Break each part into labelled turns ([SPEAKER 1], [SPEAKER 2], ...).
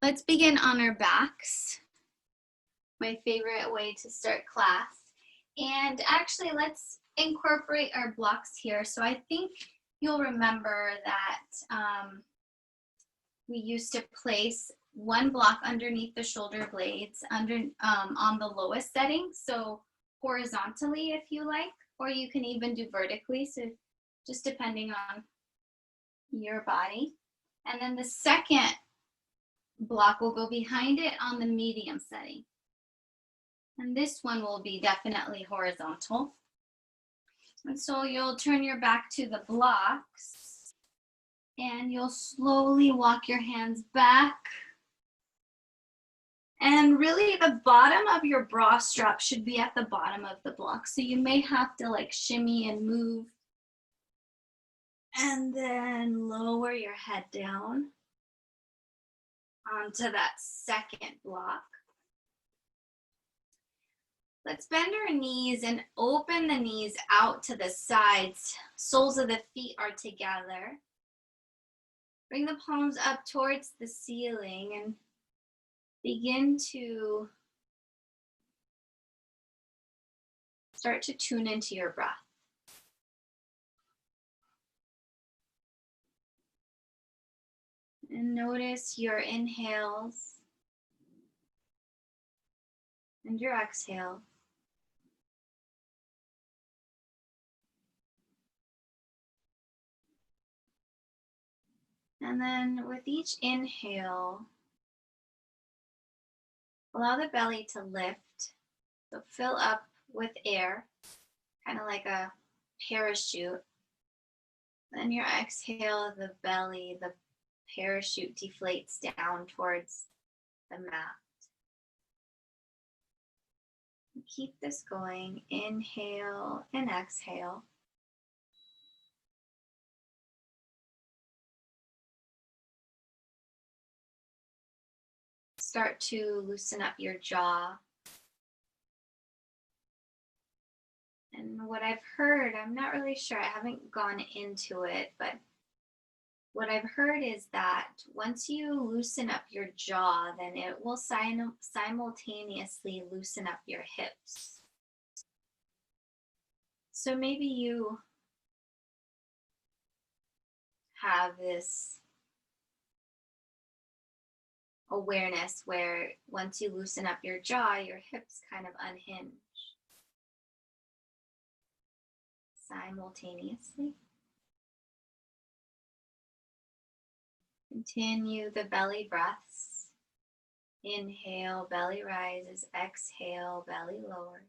[SPEAKER 1] Let's begin on our backs. My favorite way to start class. And actually, let's incorporate our blocks here. So I think you'll remember that we used to place one block underneath the shoulder blades on the lowest setting. So horizontally, if you like, or you can even do vertically. So just depending on your body. And then the second block will go behind it on the medium setting. And this one will be definitely horizontal. And so you'll turn your back to the blocks and you'll slowly walk your hands back. And really the bottom of your bra strap should be at the bottom of the block. So you may have to like shimmy and move. And then lower your head down onto that second block. Let's bend our knees and open the knees out to the sides. Soles of the feet are together. Bring the palms up towards the ceiling and begin to start to tune into your breath. And notice your inhales and your exhale. And then with each inhale, allow the belly to lift. So fill up with air, kind of like a parachute. Then your exhale, the belly, the parachute deflates down towards the mat. Keep this going. Inhale and exhale. Start to loosen up your jaw. And what I've heard, I'm not really sure, I haven't gone into it, but what I've heard is that once you loosen up your jaw, then it will simultaneously loosen up your hips. So maybe you have this awareness where once you loosen up your jaw, your hips kind of unhinge simultaneously. Continue the belly breaths. Inhale, belly rises. Exhale, belly lowers.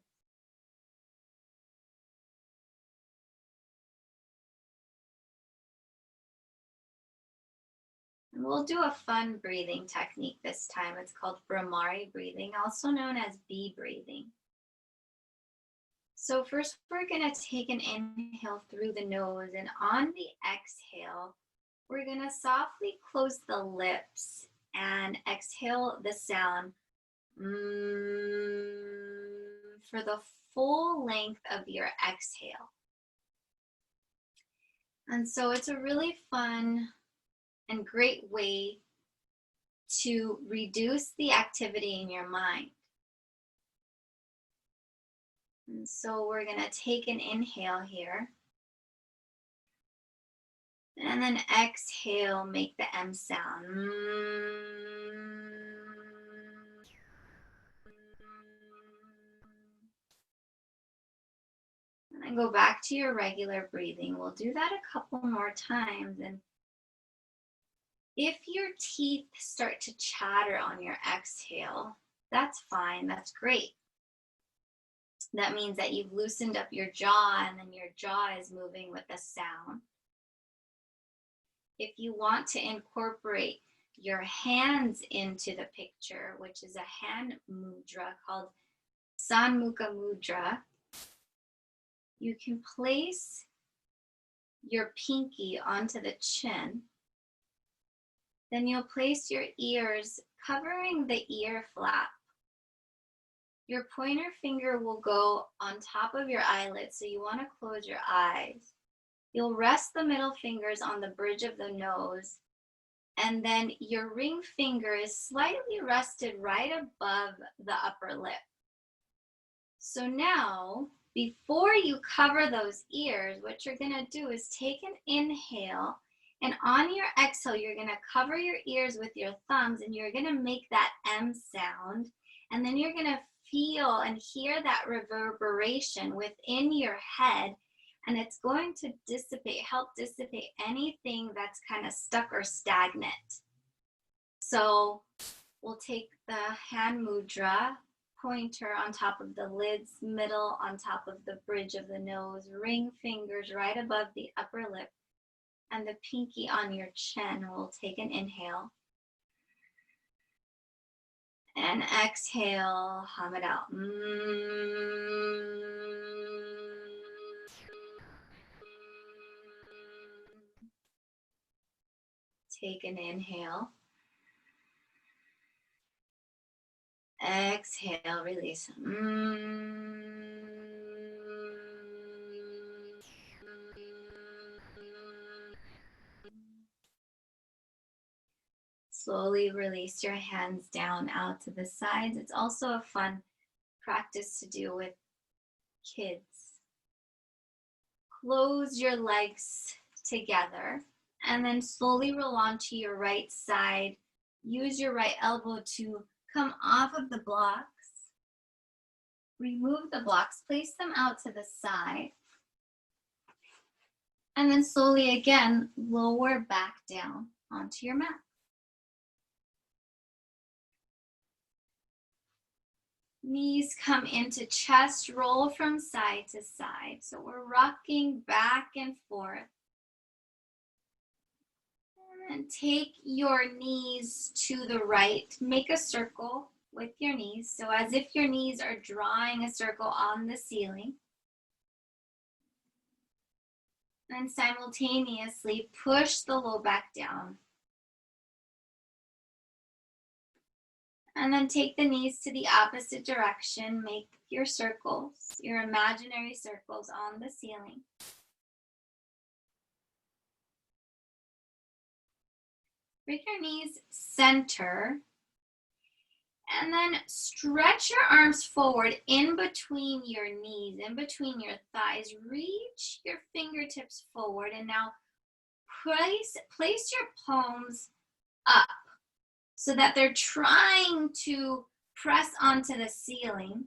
[SPEAKER 1] And we'll do a fun breathing technique this time. It's called Brahmari breathing, also known as bee breathing. So first we're going to take an inhale through the nose, and on the exhale, we're going to softly close the lips and exhale the sound for the full length of your exhale. And so it's a really fun and great way to reduce the activity in your mind. And so we're going to take an inhale here. And then exhale, make the M sound. And then go back to your regular breathing. We'll do that a couple more times. And if your teeth start to chatter on your exhale, that's fine, that's great. That means that you've loosened up your jaw and then your jaw is moving with the sound. If you want to incorporate your hands into the picture, which is a hand mudra called Sanmukha Mudra, you can place your pinky onto the chin. Then you'll place your ears covering the ear flap. Your pointer finger will go on top of your eyelid, so you want to close your eyes. You'll rest the middle fingers on the bridge of the nose And then your ring finger is slightly rested right above the upper lip. So now, before you cover those ears, what you're gonna do is take an inhale, and on your exhale, you're gonna cover your ears with your thumbs, and you're gonna make that M sound, and then you're gonna feel and hear that reverberation within your head, and it's going to help dissipate anything that's kind of stuck or stagnant. So we'll take the hand mudra, pointer on top of the lids, middle on top of the bridge of the nose, ring fingers right above the upper lip, and the pinky on your chin. We'll take an inhale. And exhale, hum it out. Take an inhale. Exhale, release. Slowly release your hands down out to the sides. It's also a fun practice to do with kids. Close your legs together and then slowly roll onto your right side. Use your right elbow to come off of the blocks. Remove the blocks, place them out to the side. And then slowly again, lower back down onto your mat. Knees come into chest, roll from side to side. So we're rocking back and forth. And take your knees to the right. Make a circle with your knees. So as if your knees are drawing a circle on the ceiling. And simultaneously push the low back down. And then take the knees to the opposite direction. Make your circles, your imaginary circles on the ceiling. Bring your knees center. And then stretch your arms forward in between your knees, in between your thighs. Reach your fingertips forward. And now place your palms up, so that they're trying to press onto the ceiling.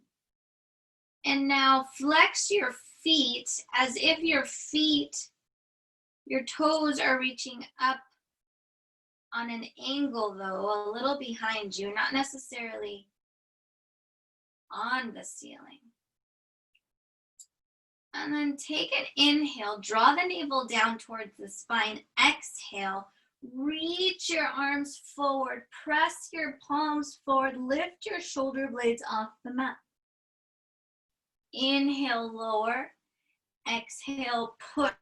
[SPEAKER 1] And now flex your feet as if your toes are reaching up on an angle though, a little behind you, not necessarily on the ceiling. And then take an inhale, draw the navel down towards the spine, exhale. Reach your arms forward, press your palms forward, lift your shoulder blades off the mat. Inhale, lower. Exhale, push.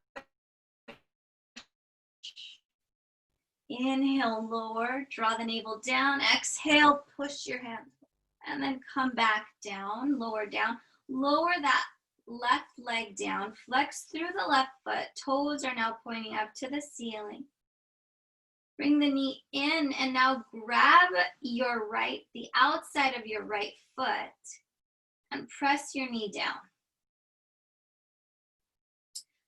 [SPEAKER 1] Inhale, lower, draw the navel down. Exhale, push your hands. And then come back down, lower down. Lower that left leg down, flex through the left foot. Toes are now pointing up to the ceiling. Bring the knee in and now grab the outside of your right foot and press your knee down.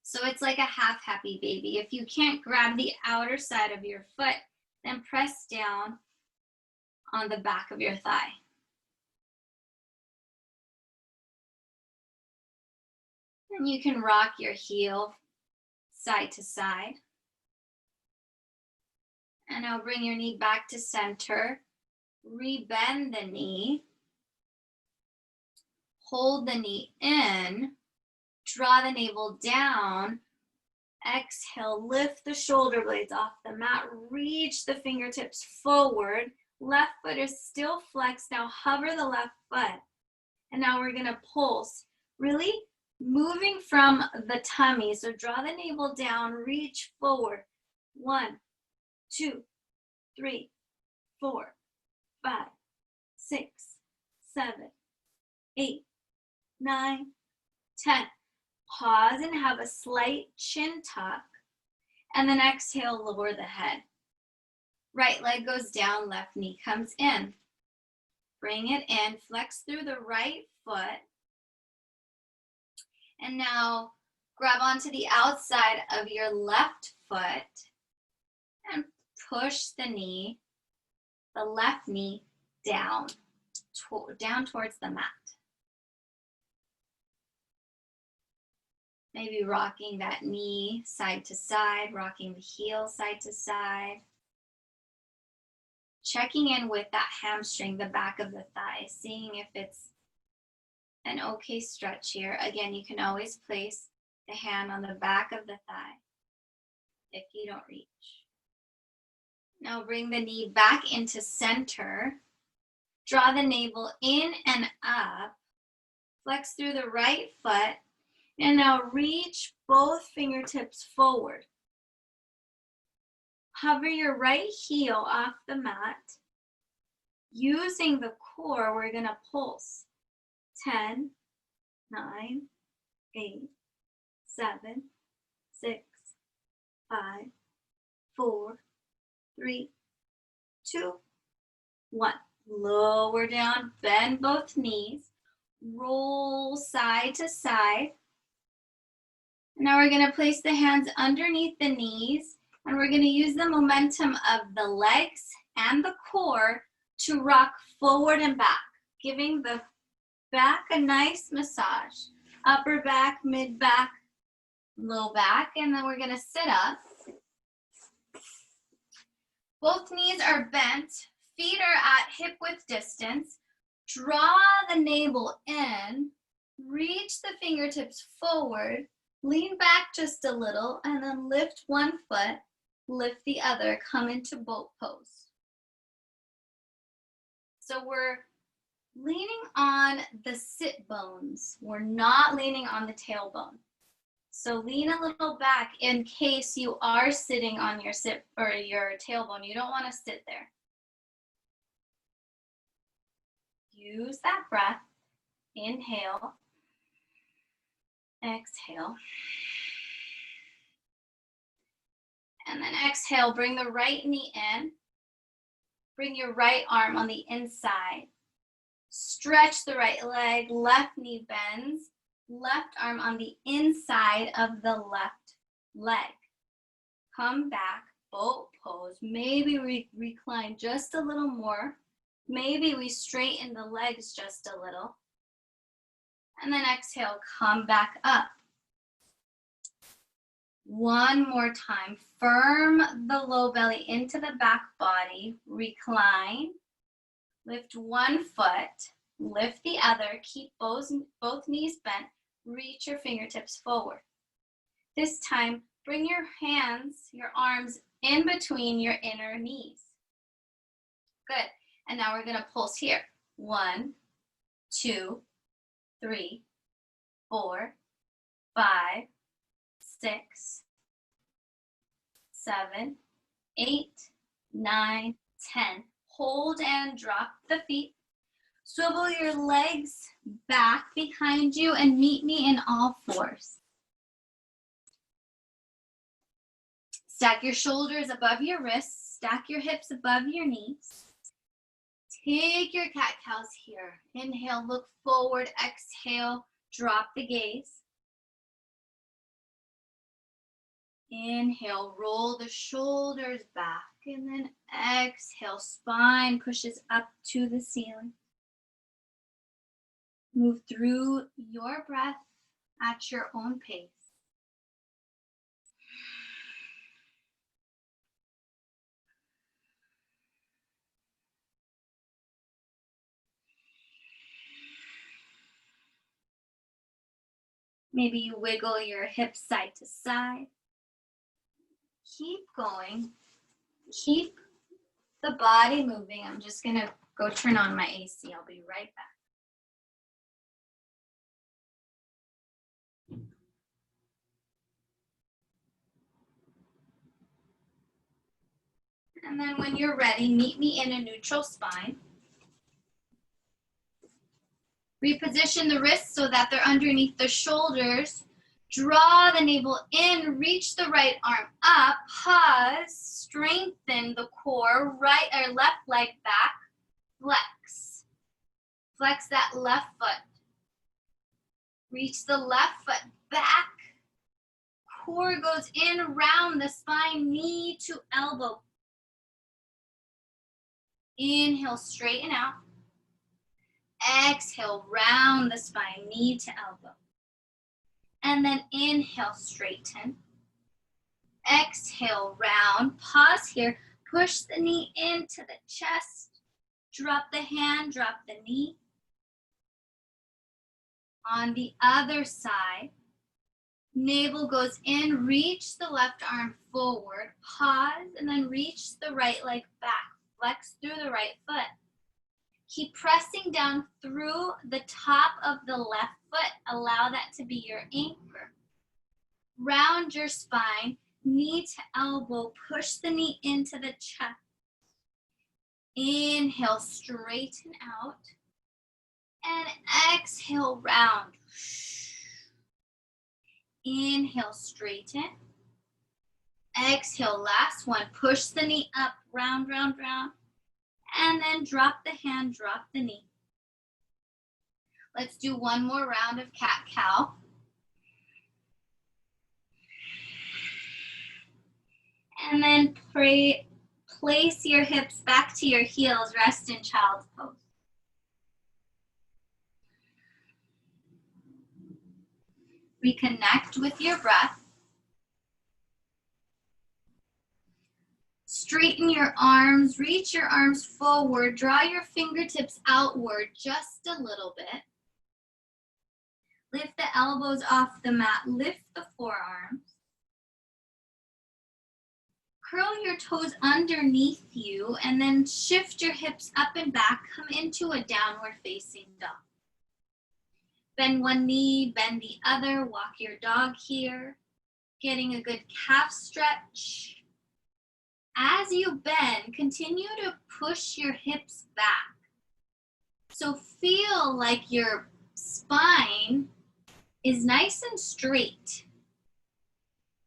[SPEAKER 1] So it's like a half happy baby. If you can't grab the outer side of your foot, then press down on the back of your thigh. And you can rock your heel side to side. And now bring your knee back to center. Rebend the knee. Hold the knee in. Draw the navel down. Exhale, lift the shoulder blades off the mat. Reach the fingertips forward. Left foot is still flexed. Now hover the left foot. And now we're gonna pulse. Really moving from the tummy. So draw the navel down, reach forward. 1, 2, 3, 4, 5, 6, 7, 8, 9, 10. Pause and have a slight chin tuck. And then exhale, lower the head. Right leg goes down, left knee comes in. Bring it in, flex through the right foot. And now grab onto the outside of your left foot and push the knee, the left knee down, down towards the mat. Maybe rocking that knee side to side, rocking the heel side to side. Checking in with that hamstring, the back of the thigh, seeing if it's an okay stretch here. Again, you can always place the hand on the back of the thigh if you don't reach. Now bring the knee back into center. Draw the navel in and up. Flex through the right foot. And now reach both fingertips forward. Hover your right heel off the mat. Using the core, we're going to pulse. 10, 9, 8, 7, 6, 5, 4, 3, 2, 1. Lower down, bend both knees. Roll side to side. Now we're going to place the hands underneath the knees, and we're going to use the momentum of the legs and the core to rock forward and back, giving the back a nice massage. Upper back, mid back, low back, and then we're going to sit up. Both knees are bent, feet are at hip width distance. Draw the navel in, reach the fingertips forward, lean back just a little, and then lift one foot, lift the other, come into boat pose. So we're leaning on the sit bones. We're not leaning on the tailbone. So lean a little back in case you are sitting on your sit or your tailbone. You don't want to sit there. Use that breath. Inhale. Exhale. And then exhale, bring the right knee in. Bring your right arm on the inside. Stretch the right leg, left knee bends, left arm on the inside of the left leg. Come back, boat pose. Maybe we recline just a little more. Maybe we straighten the legs just a little. And then exhale, come back up. One more time. Firm the low belly into the back body. Recline. Lift one foot. Lift the other. Keep both knees bent. Reach your fingertips forward. This time, bring your hands, your arms in between your inner knees. Good. And now we're going to pulse here. 1, 2, 3, 4, 5, 6, 7, 8, 9, 10. Hold and drop the feet. Swivel your legs back behind you and meet me in all fours. Stack your shoulders above your wrists. Stack your hips above your knees. Take your cat-cows here. Inhale, look forward. Exhale, drop the gaze. Inhale, roll the shoulders back. And then exhale, spine pushes up to the ceiling. Move through your breath at your own pace. Maybe you wiggle your hips side to side. Keep going. Keep the body moving. I'm just going to go turn on my AC. I'll be right back. And then when you're ready, meet me in a neutral spine. Reposition the wrists so that they're underneath the shoulders. Draw the navel in, reach the right arm up, pause, strengthen the core, right or left leg back, flex. Flex that left foot. Reach the left foot back. Core goes in, round the spine, knee to elbow. Inhale, straighten out. Exhale, round the spine, knee to elbow. And then inhale, straighten. Exhale, round. Pause here. Push the knee into the chest. Drop the hand, drop the knee. On the other side, navel goes in, reach the left arm forward, pause, and then reach the right leg back. Flex through the right foot. Keep pressing down through the top of the left foot. Allow that to be your anchor. Round your spine, knee to elbow. Push the knee into the chest. Inhale, straighten out. And exhale, round. Inhale, straighten. Exhale, last one. Push the knee up, round, round, round. And then drop the hand, drop the knee. Let's do one more round of cat-cow. And then place your hips back to your heels, rest in child's pose. Reconnect with your breath. Straighten your arms, reach your arms forward, draw your fingertips outward just a little bit. Lift the elbows off the mat, lift the forearms. Curl your toes underneath you and then shift your hips up and back, come into a downward facing dog. Bend one knee, bend the other, walk your dog here, getting a good calf stretch. As you bend, continue to push your hips back. So feel like your spine is nice and straight.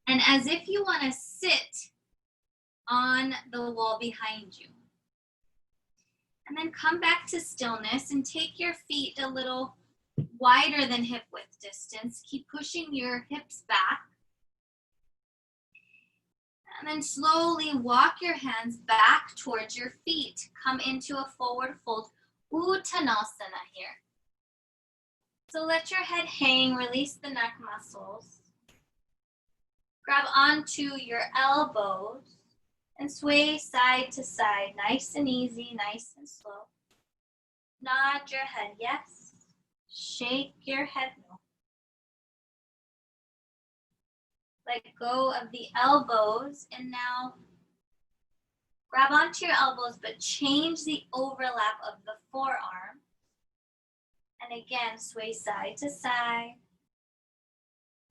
[SPEAKER 1] And as if you want to sit on the wall behind you. And then come back to stillness and take your feet a little wider than hip width distance. Keep pushing your hips back. And then slowly walk your hands back towards your feet. Come into a forward fold, Uttanasana here. So let your head hang, release the neck muscles. Grab onto your elbows and sway side to side, nice and easy, nice and slow. Nod your head, yes. Shake your head, no. Let go of the elbows and now grab onto your elbows, but change the overlap of the forearm. And again, sway side to side.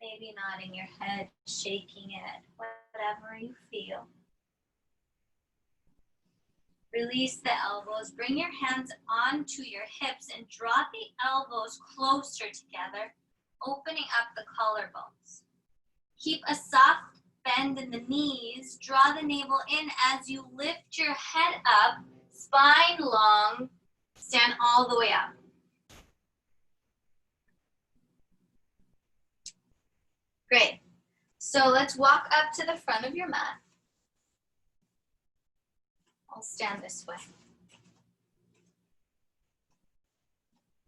[SPEAKER 1] Maybe nodding your head, shaking it, whatever you feel. Release the elbows, bring your hands onto your hips and draw the elbows closer together, opening up the collarbones. Keep a soft bend in the knees, draw the navel in as you lift your head up, spine long, stand all the way up. Great. So let's walk up to the front of your mat. I'll stand this way.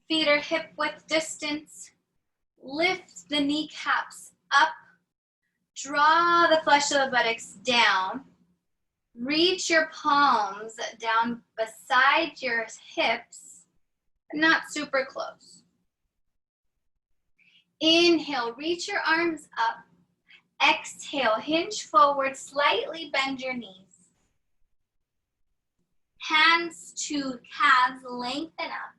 [SPEAKER 1] Feet are hip width distance. Lift the kneecaps up. Draw the flesh of the buttocks down. Reach your palms down beside your hips, not super close. Inhale, reach your arms up. Exhale, hinge forward, slightly bend your knees. Hands to calves, lengthen up.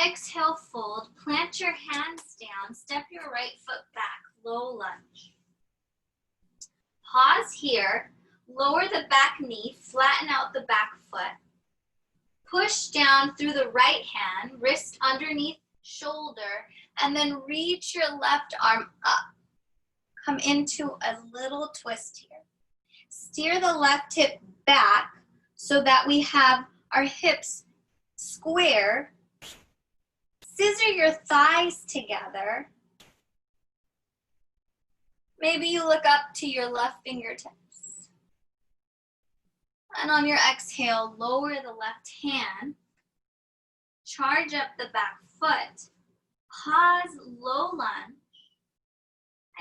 [SPEAKER 1] Exhale, fold, plant your hands down, step your right foot back, low lunge. Pause here, lower the back knee, flatten out the back foot. Push down through the right hand, wrist underneath shoulder, and then reach your left arm up. come into a little twist here. Steer the left hip back so that we have our hips square. Scissor your thighs together. Maybe you look up to your left fingertips. And on your exhale, lower the left hand. Charge up the back foot. Pause, low lunge.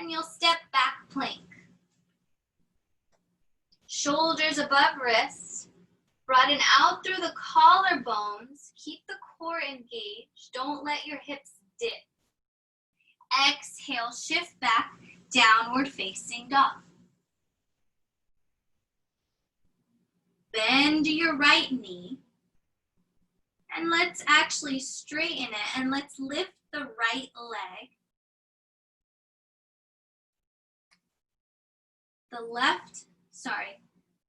[SPEAKER 1] And you'll step back plank. Shoulders above wrists. Broaden out through the collarbones. Keep the core engaged. Don't let your hips dip. Exhale, shift back, downward facing dog. Bend your right knee. And let's actually straighten it and let's lift the right leg.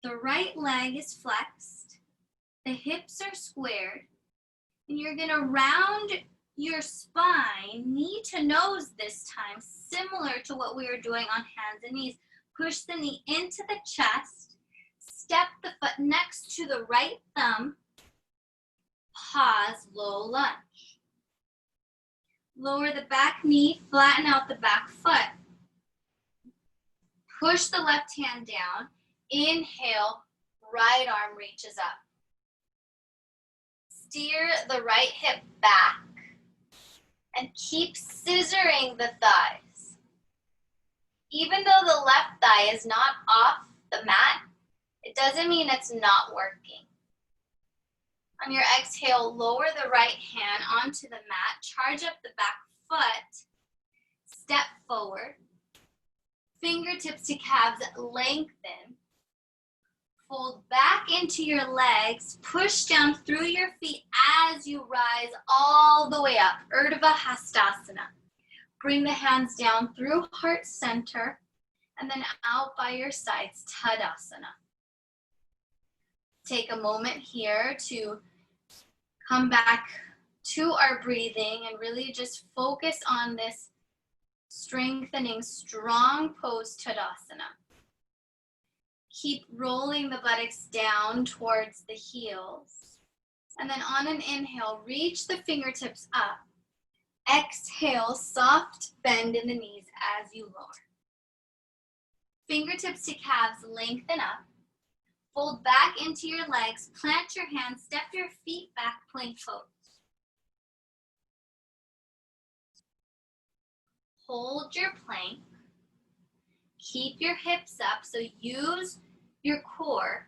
[SPEAKER 1] The right leg is flexed. The hips are squared. And you're gonna round your spine, knee to nose this time, similar to what we were doing on hands and knees. Push the knee into the chest. Step the foot next to the right thumb. Pause, low lunge. Lower the back knee, flatten out the back foot. Push the left hand down. Inhale, right arm reaches up. Steer the right hip back and keep scissoring the thighs. Even though the left thigh is not off the mat, it doesn't mean it's not working. On your exhale, lower the right hand onto the mat, charge up the back foot, step forward, fingertips to calves lengthen, fold back into your legs, push down through your feet as you rise all the way up, Urdhva Hastasana. Bring the hands down through heart center and then out by your sides, Tadasana. Take a moment here to come back to our breathing and really just focus on this strengthening, strong pose, Tadasana. Keep rolling the buttocks down towards the heels. And then on an inhale, reach the fingertips up. Exhale, soft bend in the knees as you lower. Fingertips to calves, lengthen up. Fold back into your legs, plant your hands, step your feet back, plank pose. Hold your plank. Keep your hips up, so use your core.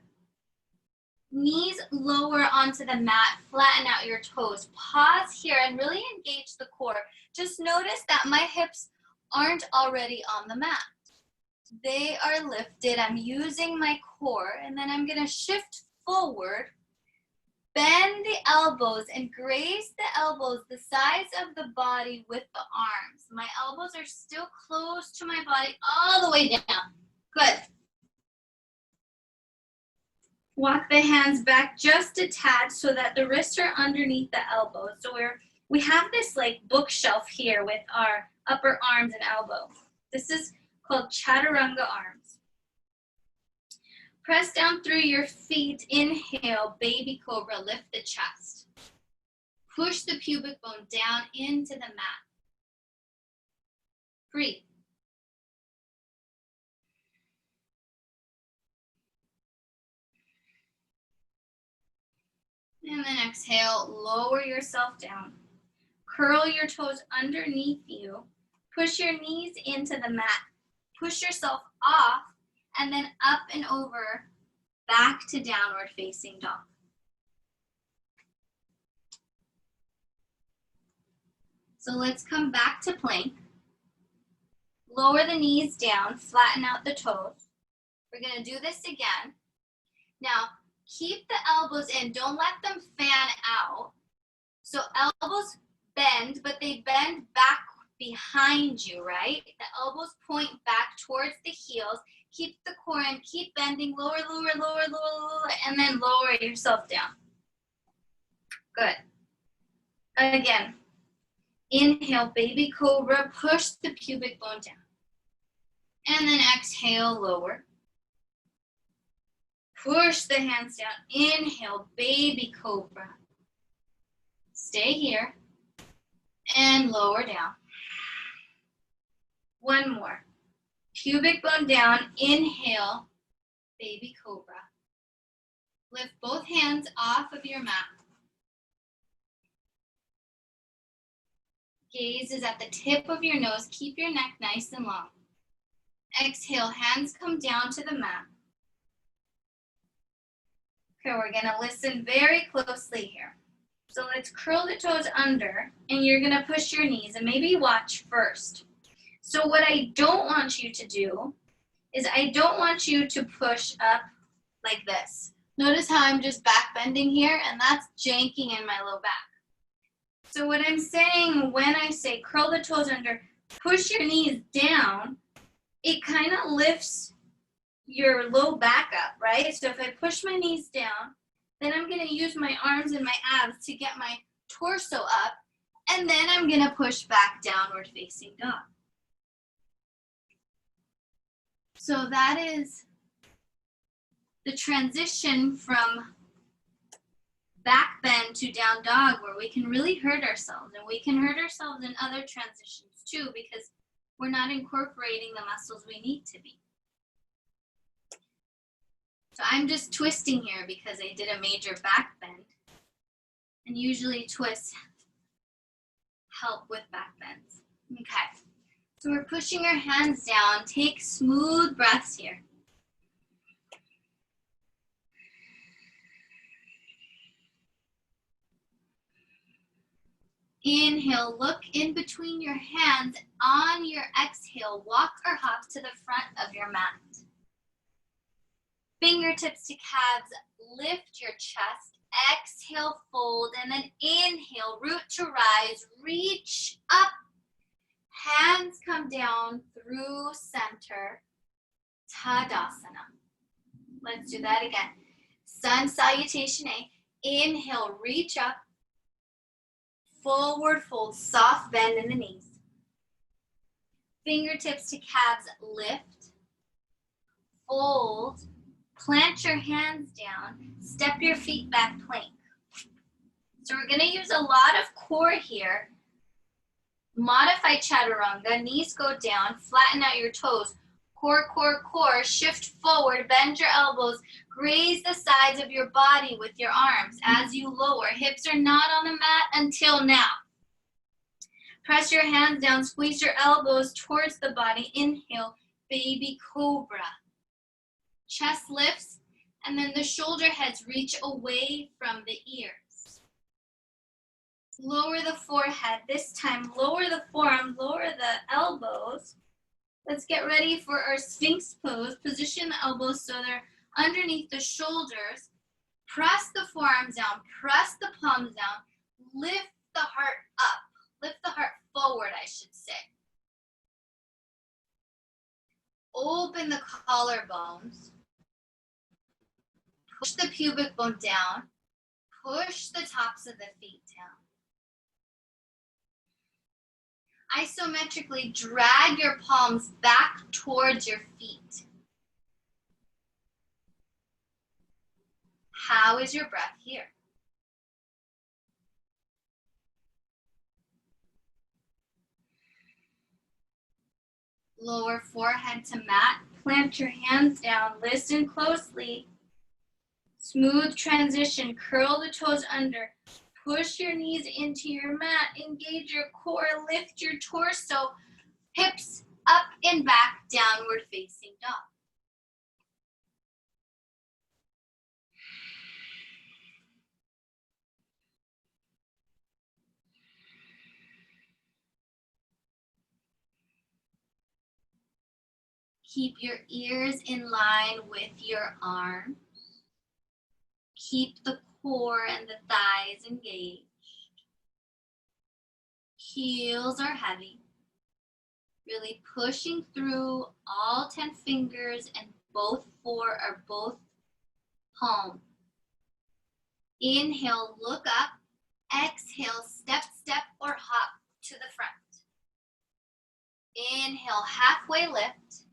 [SPEAKER 1] Knees lower onto the mat, flatten out your toes. Pause here and really engage the core. Just notice that my hips aren't already on the mat. They are lifted. I'm using my core, and then I'm gonna shift forward, bend the elbows and graze the elbows the size of the body with the arms. My elbows are still close to my body all the way down. Good. Walk the hands back just a tad so that the wrists are underneath the elbows. So we have this like bookshelf here with our upper arms and elbows. This is called Chaturanga Arms. Press down through your feet. Inhale, baby cobra, lift the chest. Push the pubic bone down into the mat. Breathe. And then exhale, lower yourself down. Curl your toes underneath you. Push your knees into the mat. Push yourself off and then up and over, back to downward facing dog. So let's come back to plank. Lower the knees down, flatten out the toes. We're gonna do this again. Now, keep the elbows in, don't let them fan out. So elbows bend, but they bend back behind you, right? The elbows point back towards the heels. Keep the core in, keep bending, lower, lower, lower, lower, lower, and then lower yourself down. Good. Again, inhale, baby cobra, push the pubic bone down. And then exhale, lower. Push the hands down. Inhale, baby cobra. Stay here. And lower down. One more. Pubic bone down. Inhale, baby cobra. Lift both hands off of your mat. Gaze is at the tip of your nose. Keep your neck nice and long. Exhale, hands come down to the mat. Okay, we're gonna listen very closely here. So let's curl the toes under, and you're gonna push your knees, and maybe watch first. So what I don't want you to do is I don't want you to push up like this. Notice how I'm just back bending here, and that's janking in my low back. So what I'm saying when I say curl the toes under, push your knees down, it kind of lifts your low back up, right? So if I push my knees down, then I'm going to use my arms and my abs to get my torso up, and then I'm going to push back downward facing dog. So that is the transition from back bend to down dog, where we can really hurt ourselves, and we can hurt ourselves in other transitions too, because we're not incorporating the muscles we need to be. So I'm just twisting here because I did a major back bend, and usually twists help with back bends. Okay, so we're pushing our hands down. Take smooth breaths here. Inhale, look in between your hands. On your exhale, walk or hop to the front of your mat. Fingertips to calves, lift your chest. Exhale, fold, and then inhale, root to rise. Reach up. Hands come down through center. Tadasana. Let's do that again. Sun salutation A. Inhale, reach up. Forward fold, soft bend in the knees. Fingertips to calves, lift. Fold. Plant your hands down. Step your feet back, plank. So we're going to use a lot of core here. Modify chaturanga. Knees go down. Flatten out your toes. Core, core, core. Shift forward. Bend your elbows. Graze the sides of your body with your arms as you lower. Hips are not on the mat until now. Press your hands down. Squeeze your elbows towards the body. Inhale, baby cobra. Chest lifts, and then the shoulder heads reach away from the ears. Lower the forehead. This time, lower the forearms, lower the elbows. Let's get ready for our Sphinx Pose. Position the elbows so they're underneath the shoulders. Press the forearms down. Press the palms down. Lift the heart up. Lift the heart forward, I should say. Open the collarbones. Push the pubic bone down. Push the tops of the feet down. Isometrically drag your palms back towards your feet. How is your breath here? Lower forehead to mat. Plant your hands down. Listen closely. Smooth transition. Curl the toes under. Push your knees into your mat. Engage your core. Lift your torso. Hips up and back. Downward facing dog. Keep your ears in line with your arms. Keep the core and the thighs engaged. Heels are heavy. Really pushing through all 10 fingers and both palms. Inhale, look up. Exhale, step, step, or hop to the front. Inhale, halfway lift.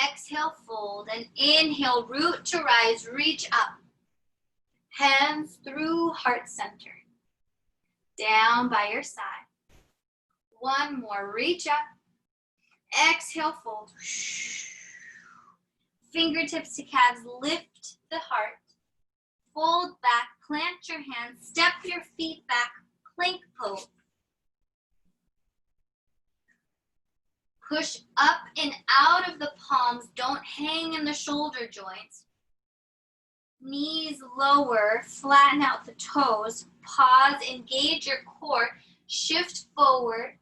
[SPEAKER 1] Exhale, fold, and inhale, root to rise, reach up. Hands through heart center. Down by your side. One more, reach up. Exhale, fold. Fingertips to calves, lift the heart. Fold back, plant your hands, step your feet back, plank pose. Push up and out of the palms, don't hang in the shoulder joints. Knees lower, flatten out the toes, pause, engage your core, shift forward.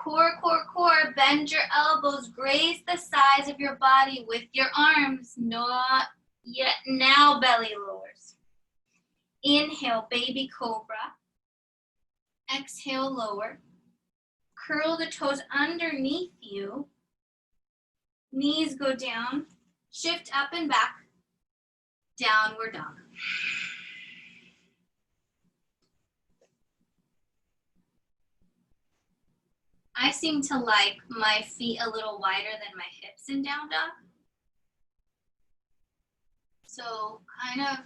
[SPEAKER 1] Core, core, core, bend your elbows, graze the sides of your body with your arms, not yet, now belly lowers. Inhale, baby cobra. Exhale, lower. Curl the toes underneath you. Knees go down, shift up and back, downward dog. I seem to like my feet a little wider than my hips in down dog. So kind of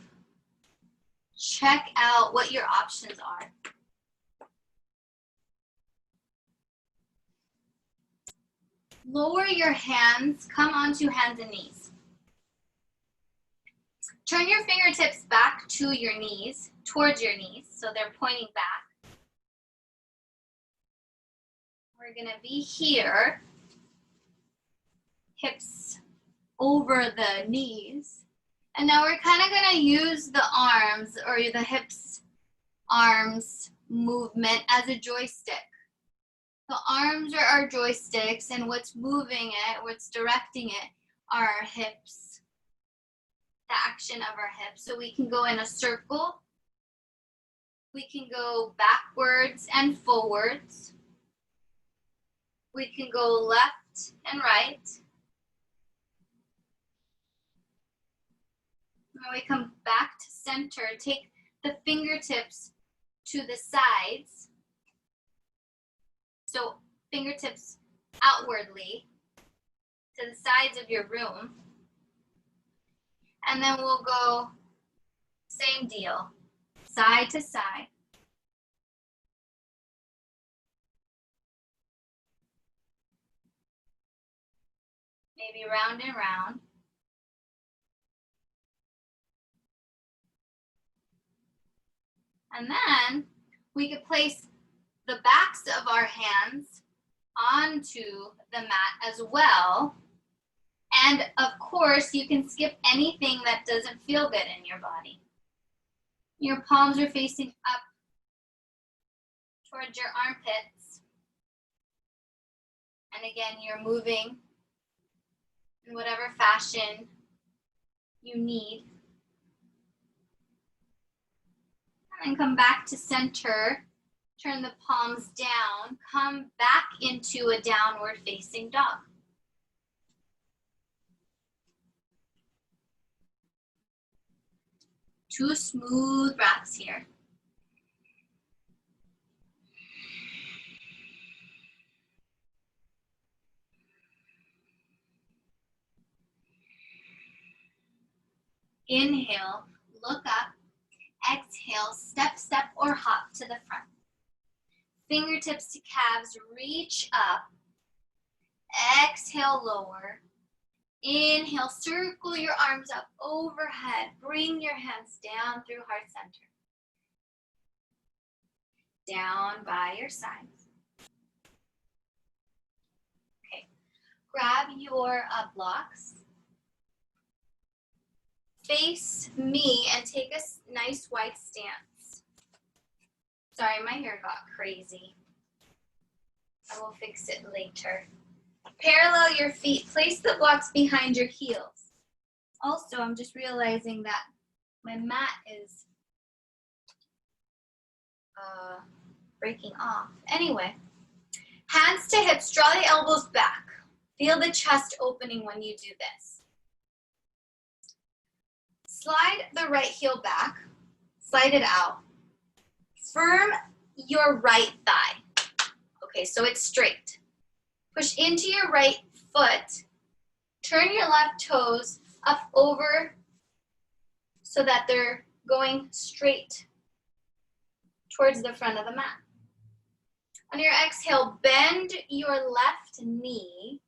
[SPEAKER 1] check out what your options are. Lower your hands, come onto hands and knees. Turn your fingertips back to your knees, towards your knees, so they're pointing back. We're gonna be here, hips over the knees. And now we're kind of gonna use the arms or the hips, arms movement as a joystick. The arms are our joysticks, and what's moving it, what's directing it, are our hips, the action of our hips. So we can go in a circle, we can go backwards and forwards, we can go left and right. Now we come back to center, take the fingertips to the sides. So fingertips outwardly to the sides of your room. And then we'll go same deal, side to side. Maybe round and round. And then we could place the backs of our hands onto the mat as well. And of course, you can skip anything that doesn't feel good in your body. Your palms are facing up towards your armpits. And again, you're moving in whatever fashion you need. And then come back to center. Turn the palms down, come back into a downward facing dog. Two smooth breaths here. Inhale, look up. Exhale, step, step, or hop to the front. Fingertips to calves, reach up. Exhale, lower. Inhale, circle your arms up overhead. Bring your hands down through heart center. Down by your sides. Okay, grab your blocks. Face me and take a nice wide stance. Sorry, my hair got crazy. I will fix it later. Parallel your feet. Place the blocks behind your heels. Also, I'm just realizing that my mat is breaking off. Anyway, hands to hips. Draw the elbows back. Feel the chest opening when you do this. Slide the right heel back. Slide it out. Firm your right thigh. Okay, so it's straight. Push into your right foot. Turn your left toes up over so that they're going straight towards the front of the mat. On your exhale, bend your left knee.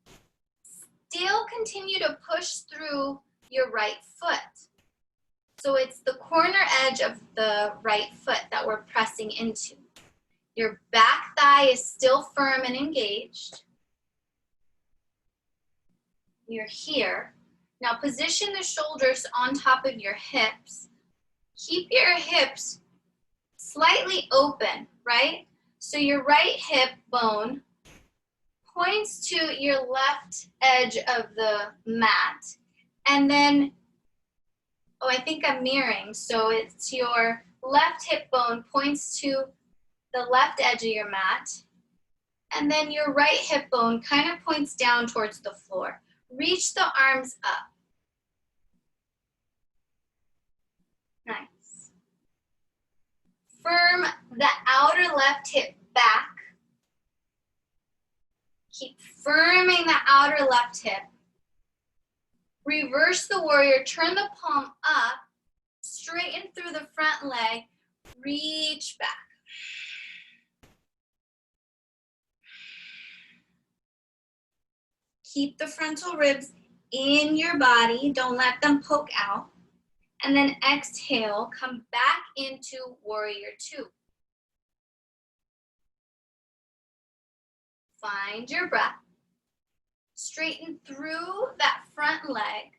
[SPEAKER 1] Still continue to push through your right foot. So it's the corner edge of the right foot that we're pressing into. Your back thigh is still firm and engaged. You're here. Now position the shoulders on top of your hips. Keep your hips slightly open, right? So your right hip bone points to your left edge of the mat. And then, oh, I think I'm mirroring. So it's your left hip bone points to the left edge of your mat. And then your right hip bone kind of points down towards the floor. Reach the arms up. Nice. Firm the outer left hip back. Keep firming the outer left hip. Reverse the warrior, turn the palm up, straighten through the front leg, reach back. Keep the frontal ribs in your body, don't let them poke out. And then exhale, come back into warrior two. Find your breath. Straighten through that front leg.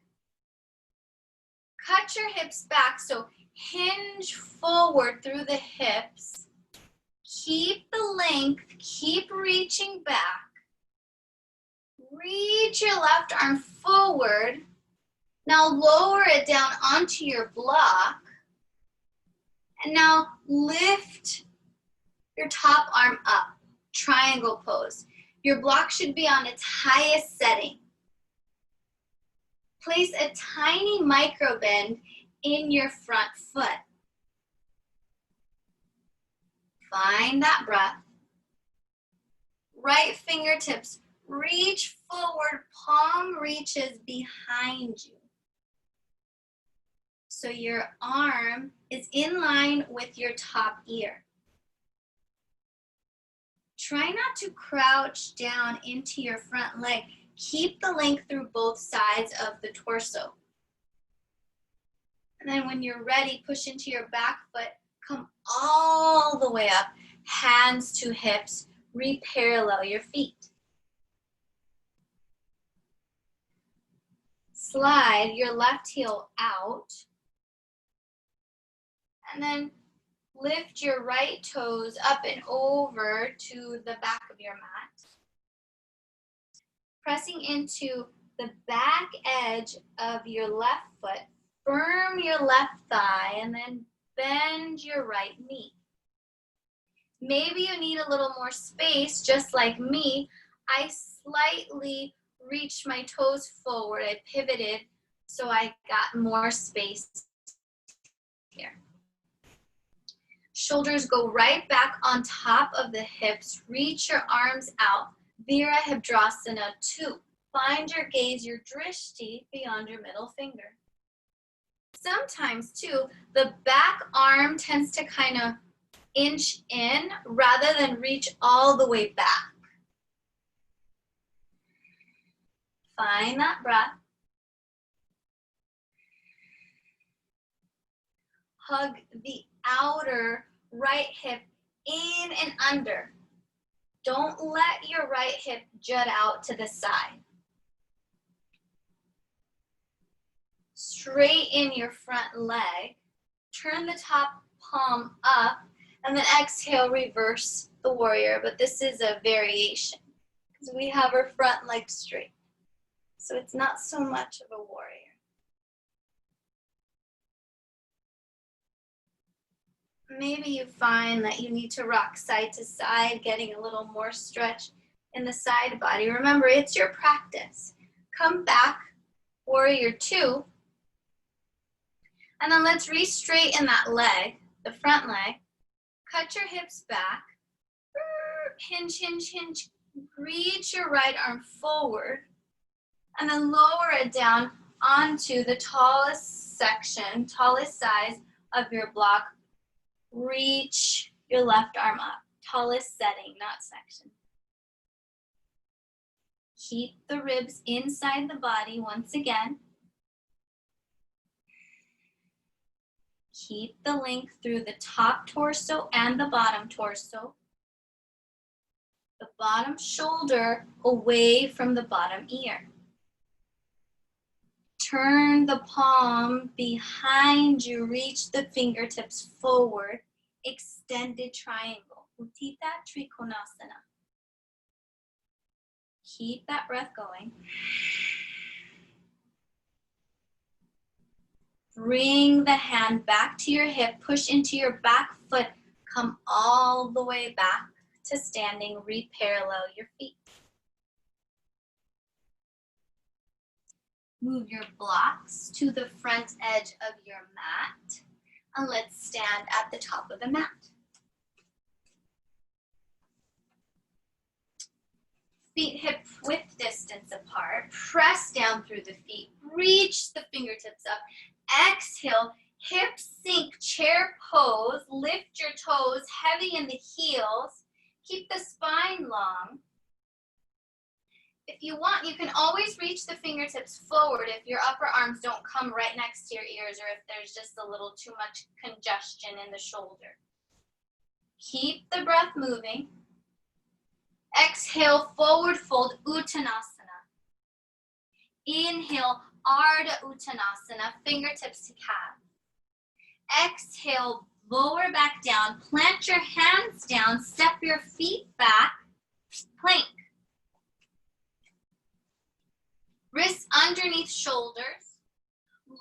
[SPEAKER 1] Cut your hips back, so hinge forward through the hips. Keep the length, keep reaching back. Reach your left arm forward. Now lower it down onto your block. And now lift your top arm up, triangle pose. Your block should be on its highest setting. Place a tiny micro bend in your front foot. Find that breath. Right fingertips reach forward, palm reaches behind you. So your arm is in line with your top ear. Try not to crouch down into your front leg. Keep the length through both sides of the torso. And then when you're ready, push into your back foot. Come all the way up, hands to hips. Re-parallel your feet. Slide your left heel out. And then lift your right toes up and over to the back of your mat. Pressing into the back edge of your left foot, firm your left thigh, and then bend your right knee. Maybe you need a little more space, just like me. I slightly reached my toes forward. I pivoted so I got more space here. Shoulders go right back on top of the hips. Reach your arms out. Virabhadrasana 2. Find your gaze, your drishti, beyond your middle finger. Sometimes, too, the back arm tends to kind of inch in rather than reach all the way back. Find that breath. Hug the outer right hip in and under. Don't let your right hip jut out to the side. Straighten your front leg. Turn the top palm up, and then exhale, reverse the warrior. But this is a variation because we have our front leg straight. So it's not so much of a warrior. Maybe you find that you need to rock side to side, getting a little more stretch in the side body. Remember, it's your practice. Come back, warrior two. And then let's re-straighten that leg, the front leg. Cut your hips back. Hinge, hinge, hinge. Reach your right arm forward. and then lower it down onto the tallest section, tallest size of your block. Reach your left arm up. Tallest setting, not section. Keep the ribs inside the body once again. Keep the length through the top torso and the bottom torso. The bottom shoulder away from the bottom ear. Turn the palm behind you, reach the fingertips forward, extended triangle, Utthita Trikonasana. Keep that breath going. Bring the hand back to your hip, push into your back foot, come all the way back to standing, re-parallel your feet. Move your blocks to the front edge of your mat, and let's stand at the top of the mat. Feet hip width distance apart, press down through the feet, reach the fingertips up, exhale, hips sink, chair pose, lift your toes, heavy in the heels, keep the spine long. If you want, you can always reach the fingertips forward if your upper arms don't come right next to your ears or if there's just a little too much congestion in the shoulder. Keep the breath moving. Exhale, forward fold, Uttanasana. Inhale, Ardha Uttanasana, fingertips to calf. Exhale, lower back down, plant your hands down, step your feet back, plank. Wrists underneath shoulders,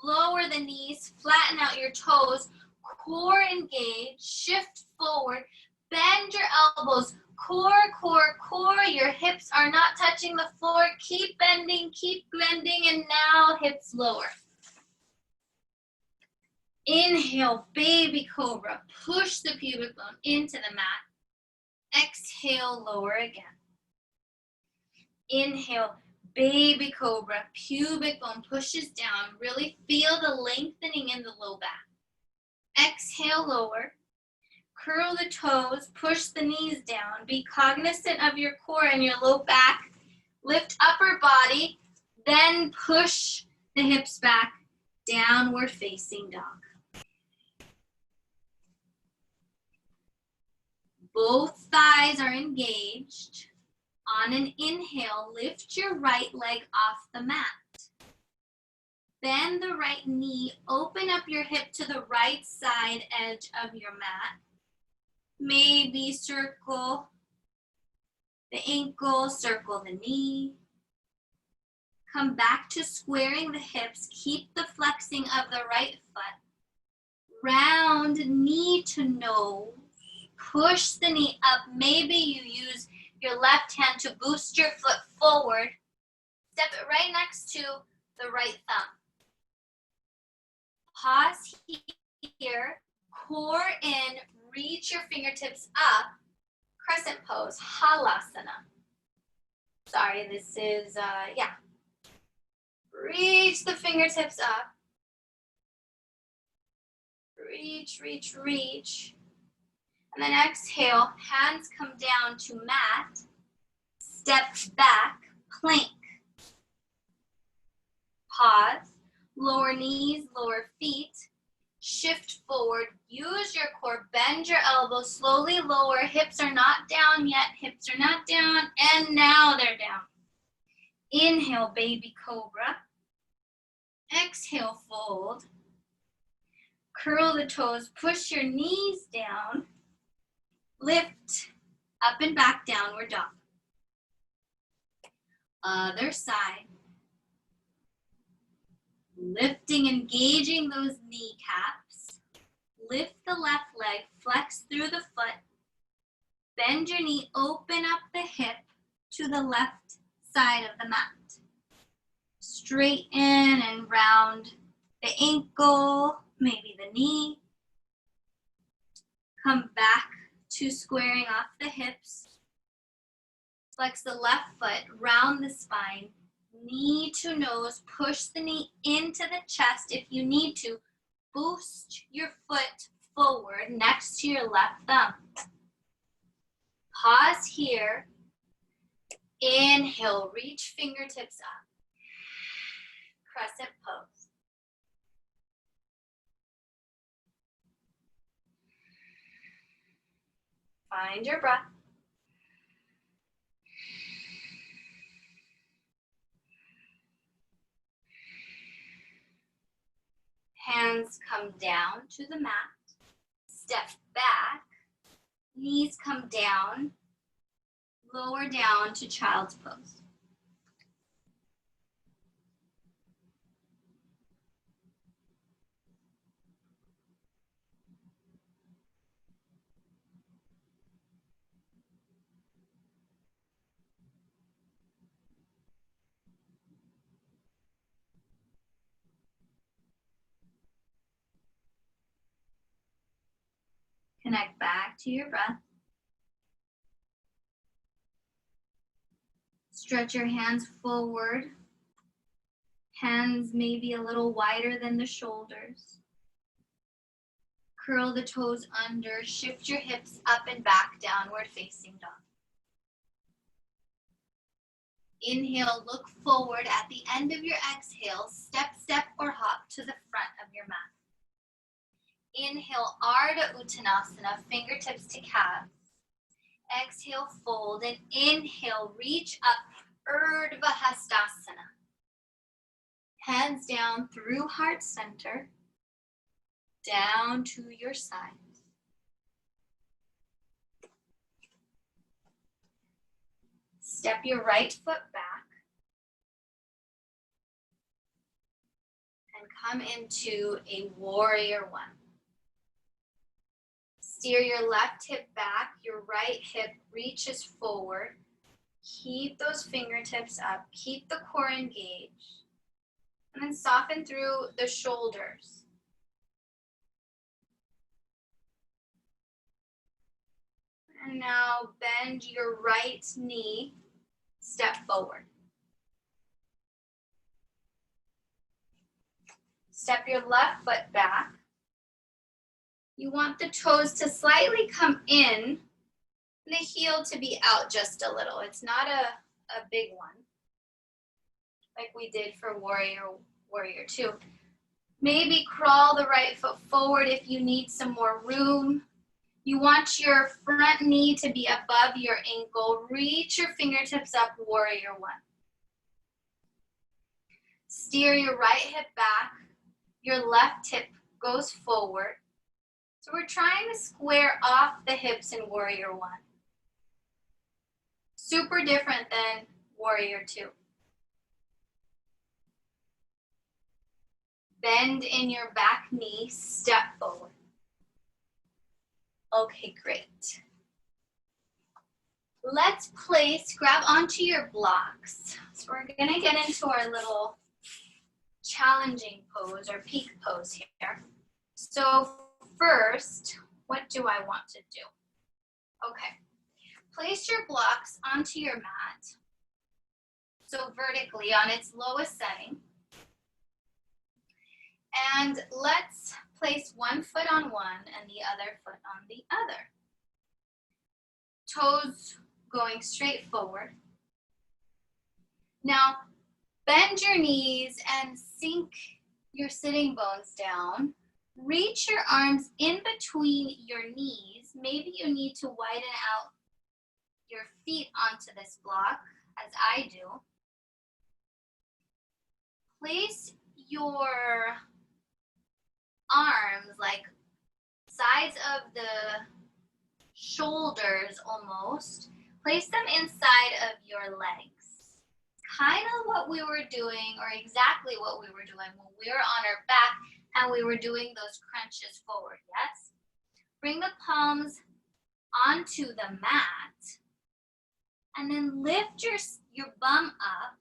[SPEAKER 1] lower the knees, flatten out your toes, core engaged, shift forward, bend your elbows, core, core, core. Your hips are not touching the floor. Keep bending, and now hips lower. Inhale, baby cobra. Push the pubic bone into the mat. Exhale, lower again. Inhale, baby cobra. Pubic bone pushes down. Really feel the lengthening in the low back. Exhale, lower. Curl the toes, push the knees down. Be cognizant of your core and your low back. Lift upper body, then push the hips back. Downward facing dog. Both thighs are engaged. On an inhale, lift your right leg off the mat. Bend the right knee, open up your hip to the right side edge of your mat. Maybe circle the ankle, circle the knee. Come back to squaring the hips. Keep the flexing of the right foot. Round knee to nose. Push the knee up. Maybe you use your left hand to boost your foot forward. Step it right next to the right thumb. Pause here. Core in. Reach your fingertips up. Crescent pose, halasana. Sorry, this is, Reach the fingertips up. Reach, reach, reach. And then exhale, hands come down to mat. Step back, plank. Pause, lower knees, lower feet. Shift forward, use your core, bend your elbows, slowly lower. Hips are not down yet, hips are not down, and now they're down. Inhale, baby cobra. Exhale, fold. Curl the toes, push your knees down. Lift, up and back, downward dog. Other side. Lifting, engaging those kneecaps. Lift the left leg, flex through the foot. Bend your knee, open up the hip to the left side of the mat. Straighten and round the ankle, maybe the knee. Come back to squaring off the hips. Flex the left foot, round the spine. Knee to nose, push the knee into the chest if you need to. Boost your foot forward next to your left thumb. Pause here. Inhale, reach fingertips up. Crescent pose. Find your breath. Hands come down to the mat. Step back. Knees come down. Lower down to child's pose. Connect back to your breath. Stretch your hands forward. Hands maybe a little wider than the shoulders. Curl the toes under. Shift your hips up and back, downward facing dog. Inhale, look forward. At the end of your exhale, step, or hop to the front of your mat. Inhale, Ardha Uttanasana, fingertips to calves. Exhale, fold, and inhale, reach up, Urdhva Hastasana. Hands down through heart center, down to your sides. Step your right foot back and come into a warrior one. Steer your left hip back, your right hip reaches forward. Keep those fingertips up, keep the core engaged, and then soften through the shoulders. And now bend your right knee, step forward. Step your left foot back. You want the toes to slightly come in and the heel to be out just a little. It's not a big one like we did for warrior 2. Maybe crawl the right foot forward if you need some more room. You want your front knee to be above your ankle. Reach your fingertips up, warrior 1. Steer your right hip back. Your left hip goes forward. So we're trying to square off the hips in warrior 1. Super different than warrior 2. Bend in your back knee, step forward. Okay, great. Let's grab onto your blocks. So we're gonna get into our little challenging pose or peak pose here. So first, what do I want to do? Okay, place your blocks onto your mat. So vertically on its lowest setting. And let's place one foot on one and the other foot on the other. Toes going straight forward. Now, bend your knees and sink your sitting bones down. Reach your arms in between your knees. Maybe you need to widen out your feet onto this block, as I do. Place your arms like sides of the shoulders almost. Place them inside of your legs. Kind of what we were doing, or exactly what we were doing when we were on our back and we were doing those crunches forward, yes? Bring the palms onto the mat and then lift your bum up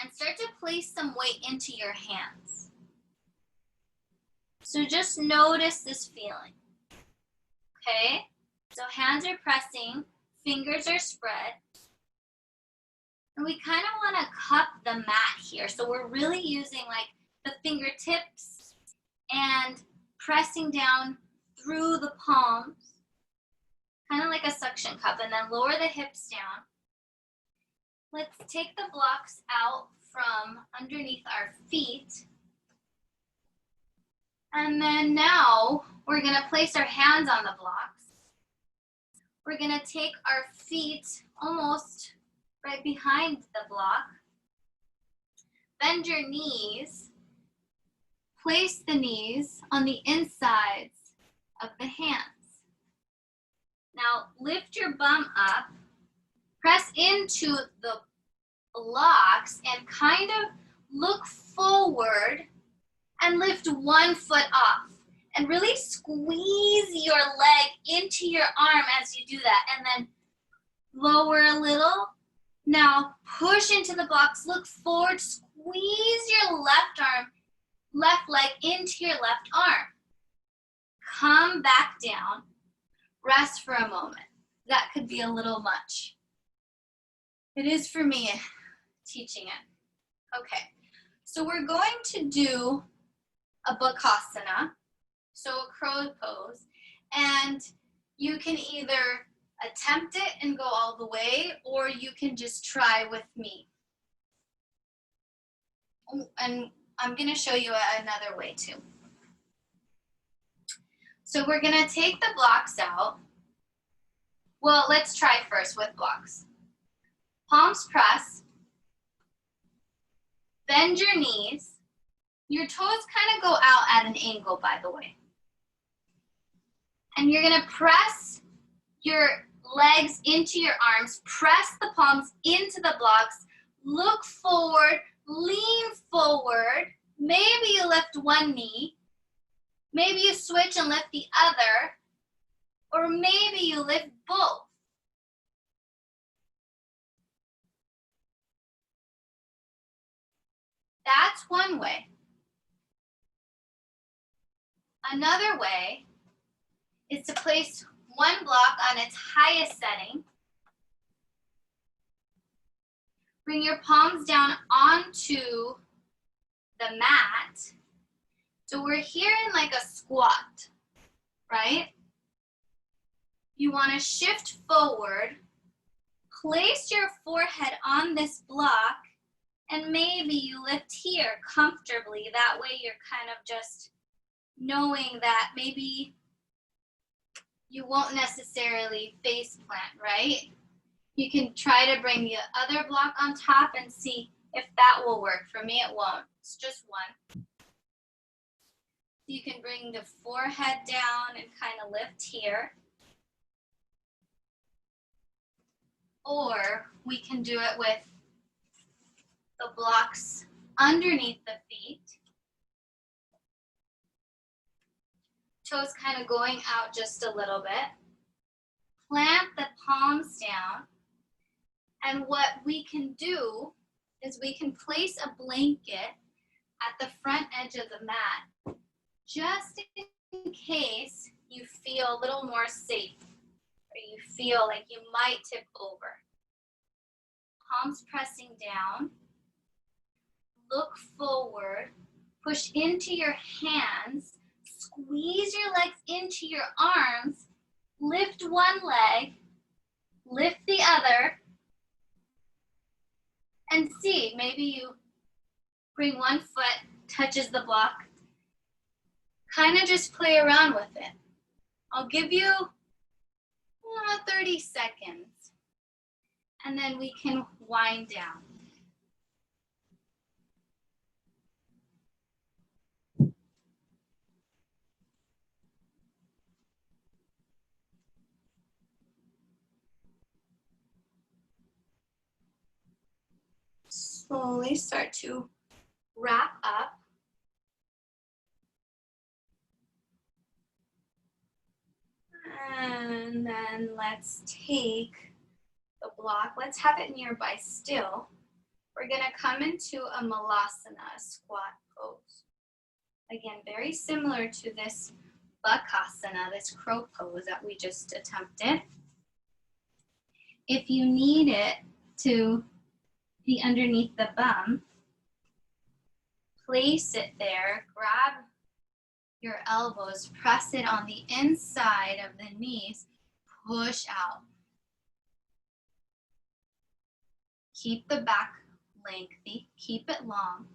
[SPEAKER 1] and start to place some weight into your hands. So just notice this feeling, okay? So hands are pressing, fingers are spread. And we kind of want to cup the mat here. So we're really using like the fingertips and pressing down through the palms, kind of like a suction cup, and then lower the hips down. Let's take the blocks out from underneath our feet. And then now we're going to place our hands on the blocks. We're going to take our feet almost right behind the block. Bend your knees. Place the knees on the insides of the hands. Now lift your bum up. Press into the blocks and kind of look forward and lift one foot off. And really squeeze your leg into your arm as you do that. And then lower a little. Now push into the blocks, look forward, squeeze your left leg into your left arm. Come back down, rest for a moment. That could be a little much. It is for me teaching it. Okay, so we're going to do a bakasana, so a crow pose, and you can either attempt it and go all the way, or you can just try with me. And I'm going to show you another way too. So we're going to take the blocks out. Well, let's try first with blocks. Palms press. Bend your knees. Your toes kind of go out at an angle, by the way. And you're going to press your legs into your arms. Press the palms into the blocks. Look forward. Lean forward. Maybe you lift one knee. Maybe you switch and lift the other. Or maybe you lift both. That's one way. Another way is to place one block on its highest setting. Bring your palms down onto the mat. So we're here in like a squat, right? You want to shift forward, place your forehead on this block, and maybe you lift here comfortably. That way you're kind of just knowing that maybe you won't necessarily face plant, right? You can try to bring the other block on top and see if that will work. For me, it won't. It's just one. You can bring the forehead down and kind of lift here. Or we can do it with the blocks underneath the feet. Toes kind of going out just a little bit. Plant the palms down. And what we can do is we can place a blanket at the front edge of the mat, just in case you feel a little more safe, or you feel like you might tip over. Palms pressing down. Look forward. Push into your hands. Squeeze your legs into your arms. Lift one leg. Lift the other. And see, maybe you bring one foot, touches the block. Kind of just play around with it. I'll give you 30 seconds. And then we can wind down. Slowly start to wrap up. And then let's take the block. Let's have it nearby still. We're going to come into a malasana, a squat pose. Again, very similar to this bakasana, this crow pose that we just attempted. If you need it to be underneath the bum. Place it there, grab your elbows, press it on the inside of the knees, push out. Keep the back lengthy, keep it long.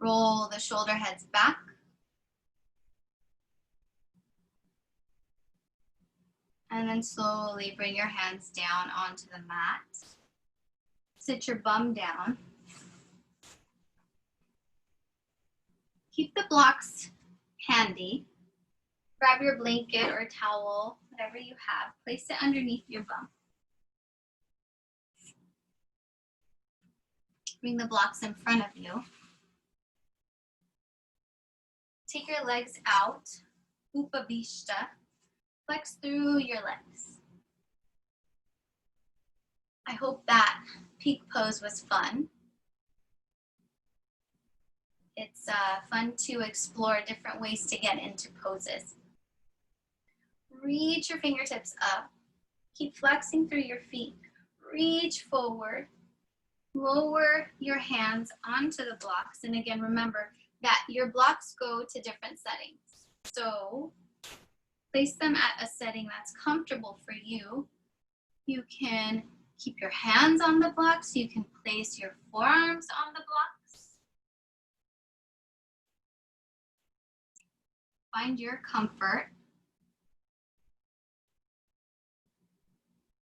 [SPEAKER 1] Roll the shoulder heads back. And then slowly bring your hands down onto the mat. Sit your bum down. Keep the blocks handy. Grab your blanket or towel, whatever you have. Place it underneath your bum. Bring the blocks in front of you. Take your legs out, Upavishta. Flex through your legs. I hope that peak pose was fun. It's fun to explore different ways to get into poses. Reach your fingertips up. Keep flexing through your feet. Reach forward. Lower your hands onto the blocks. And again, remember that your blocks go to different settings. So place them at a setting that's comfortable for you. You can keep your hands on the blocks. You can place your forearms on the blocks. Find your comfort.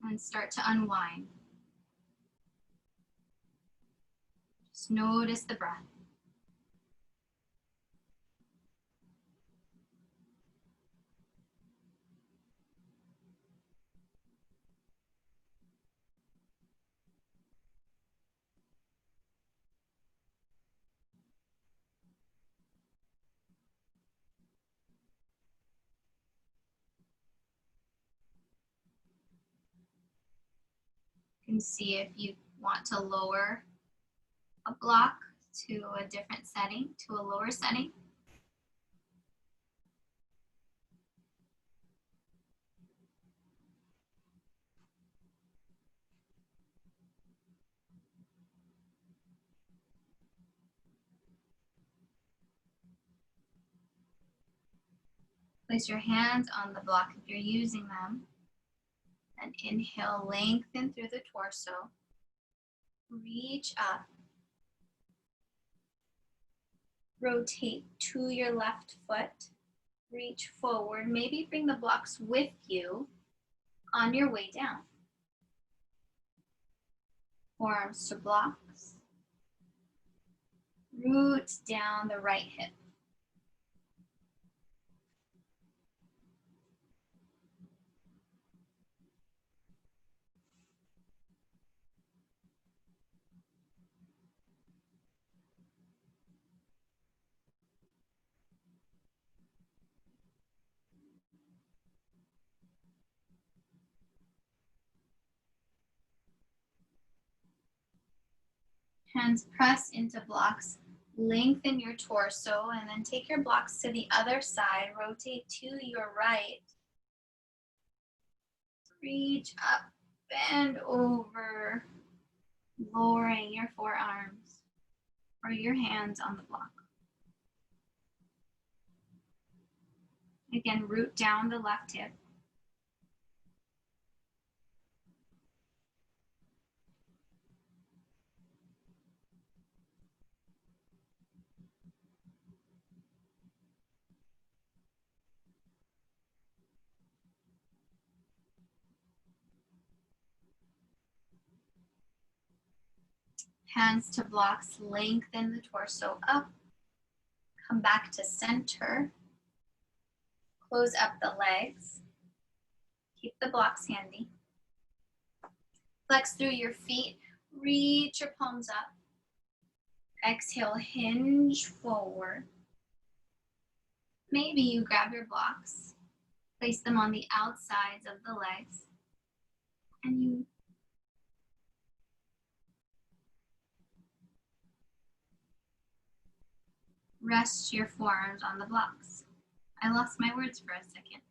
[SPEAKER 1] And start to unwind. Just notice the breath. You can see if you want to lower a block to a different setting, to a lower setting. Place your hands on the block if you're using them. And inhale, lengthen through the torso. Reach up. Rotate to your left foot. Reach forward. Maybe bring the blocks with you on your way down. Forearms to blocks. Root down the right hip. Hands press into blocks, lengthen your torso, and then take your blocks to the other side. Rotate to your right. Reach up, bend over, lowering your forearms or your hands on the block. Again, root down the left hip. Hands to blocks, lengthen the torso up. Come back to center. Close up the legs. Keep the blocks handy. Flex through your feet. Reach your palms up. Exhale, hinge forward. Maybe you grab your blocks. Place them on the outsides of the legs. And you Rest your forearms on the blocks. I lost my words for a second.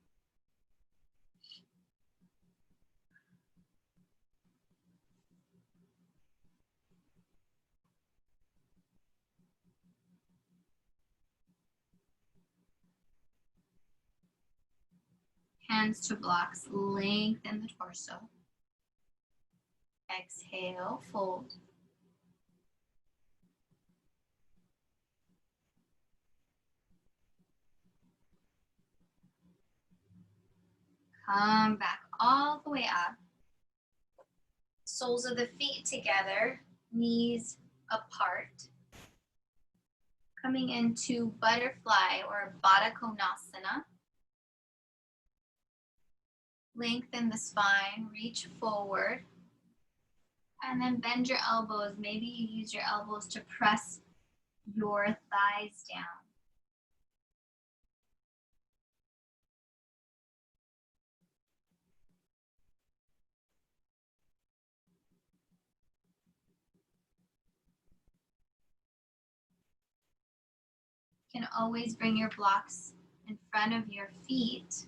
[SPEAKER 1] Hands to blocks, lengthen the torso. Exhale, fold. Come back all the way up. Soles of the feet together, knees apart. Coming into butterfly or Baddha Konasana. Lengthen the spine, reach forward. And then bend your elbows. Maybe you use your elbows to press your thighs down. You can always bring your blocks in front of your feet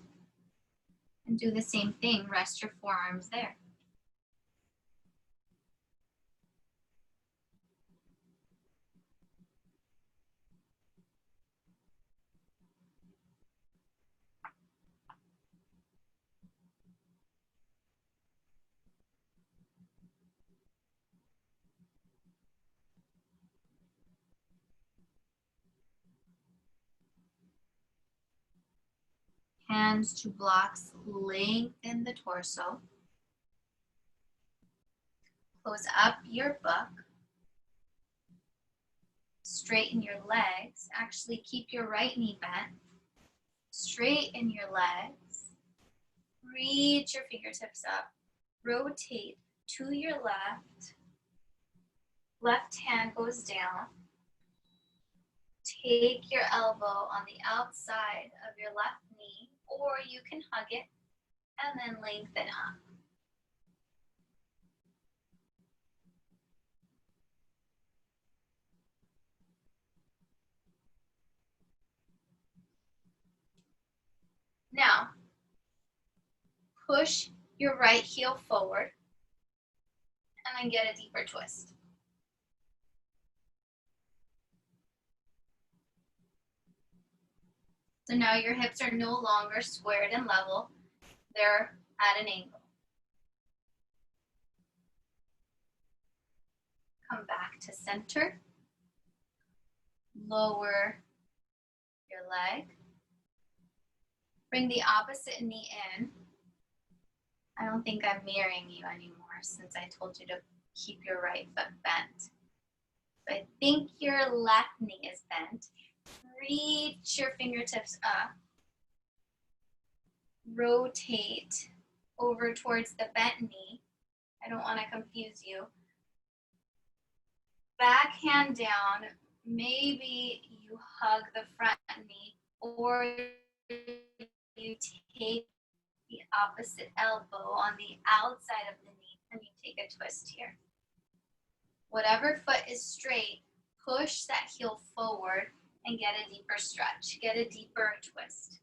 [SPEAKER 1] and do the same thing. Rest your forearms there. Hands to blocks, lengthen the torso. Close up your book. Straighten your legs. Actually, keep your right knee bent. Straighten your legs. Reach your fingertips up. Rotate to your left. Left hand goes down. Take your elbow on the outside of your left knee, or you can hug it and then lengthen up. Now, push your right heel forward and then get a deeper twist. So now your hips are no longer squared and level, they're at an angle. Come back to center. Lower your leg. Bring the opposite knee in. I don't think I'm mirroring you anymore since I told you to keep your right foot bent. So I think your left knee is bent. Reach your fingertips up. Rotate over towards the bent knee. I don't want to confuse you. Back hand down. Maybe you hug the front knee or you take the opposite elbow on the outside of the knee and you take a twist here. Whatever foot is straight, push that heel forward and get a deeper stretch, get a deeper twist.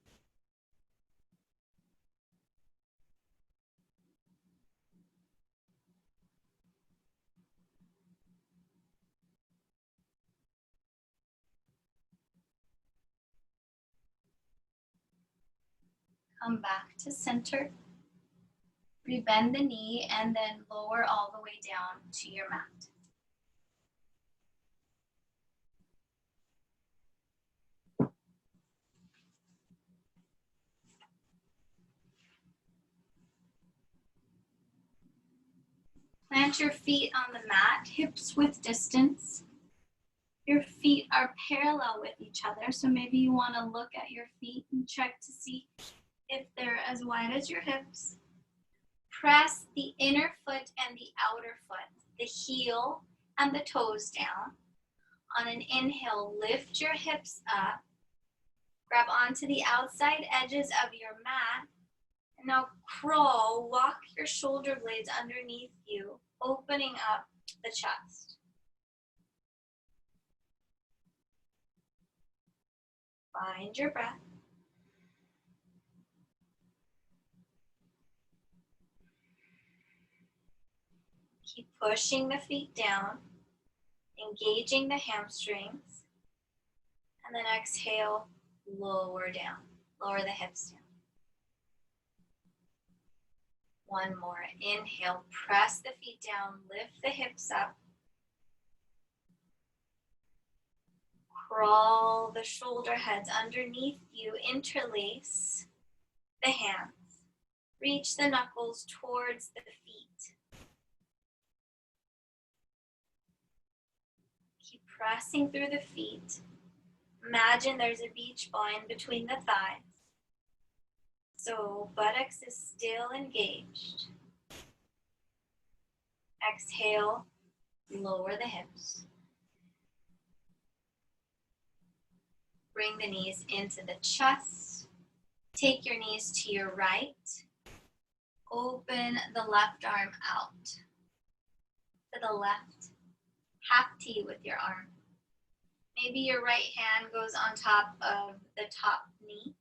[SPEAKER 1] Come back to center. Rebend the knee and then lower all the way down to your mat. Plant your feet on the mat, hips width distance. Your feet are parallel with each other, so maybe you want to look at your feet and check to see if they're as wide as your hips. Press the inner foot and the outer foot, the heel and the toes down. On an inhale, lift your hips up. Grab onto the outside edges of your mat. And now crawl, walk your shoulder blades underneath you, opening up the chest. Find your breath. Keep pushing the feet down, engaging the hamstrings, and then exhale, lower down, lower the hips down. One more, inhale, press the feet down, lift the hips up. Crawl the shoulder heads underneath you, interlace the hands. Reach the knuckles towards the feet. Keep pressing through the feet. Imagine there's a beach ball in between the thighs. So buttocks is still engaged. Exhale, lower the hips. Bring the knees into the chest. Take your knees to your right. Open the left arm out to the left. Half T with your arm. Maybe your right hand goes on top of the top knee.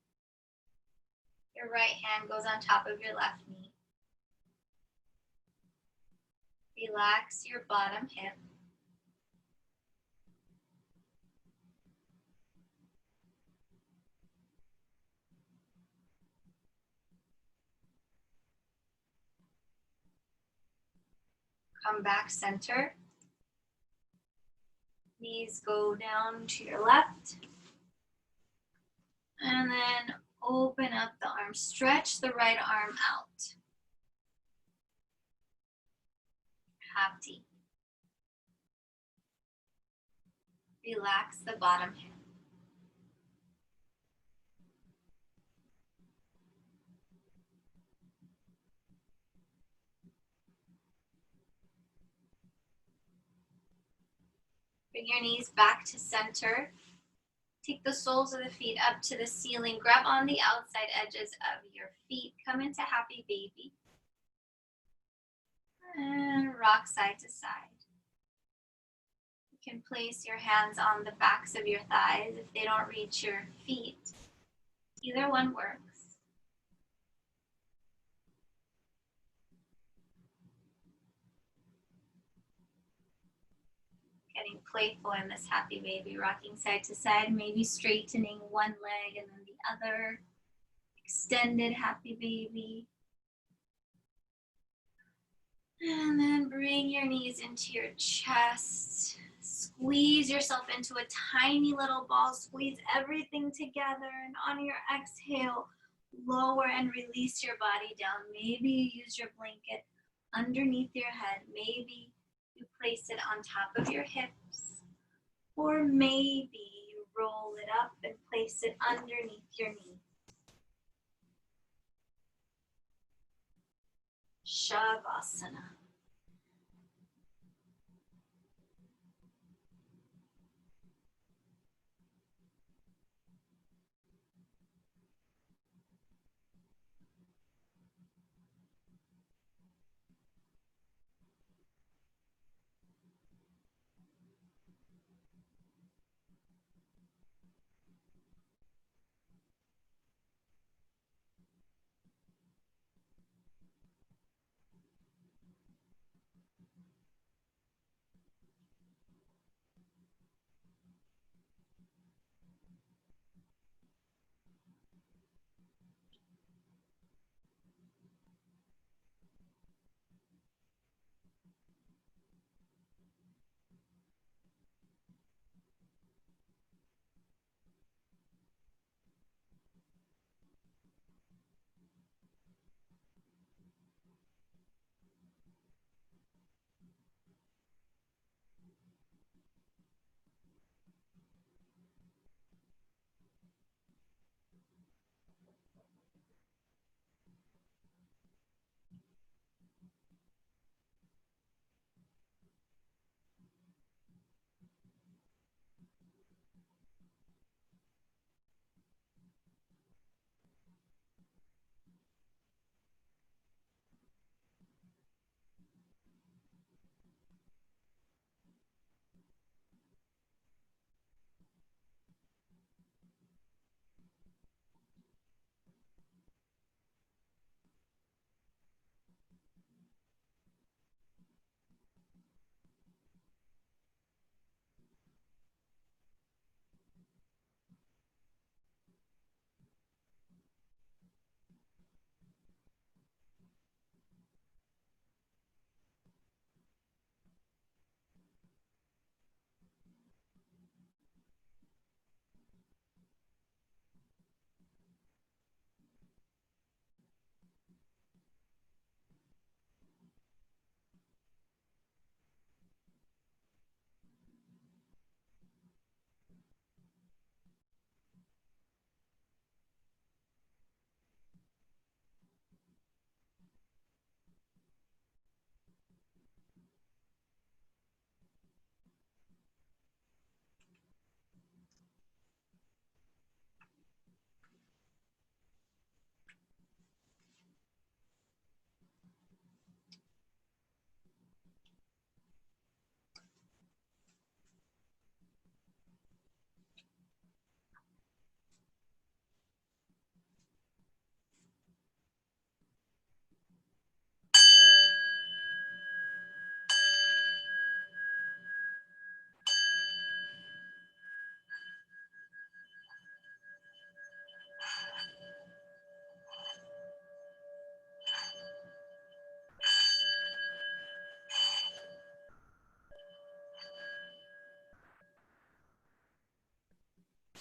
[SPEAKER 1] Your right hand goes on top of your left knee. Relax your bottom hip. Come back center. Knees go down to your left. And then open up the arm. Stretch the right arm out. Half T. Relax the bottom hip. Bring your knees back to center. Take the soles of the feet up to the ceiling. Grab on the outside edges of your feet. Come into happy baby. And rock side to side. You can place your hands on the backs of your thighs if they don't reach your feet. Either one works. Getting playful in this happy baby, rocking side to side, maybe straightening one leg and then the other. Extended happy baby. And then bring your knees into your chest. Squeeze yourself into a tiny little ball. Squeeze everything together. And on your exhale, lower and release your body down. Maybe you use your blanket underneath your head. Maybe you place it on top of your hips. Or maybe you roll it up and place it underneath your knees. Shavasana.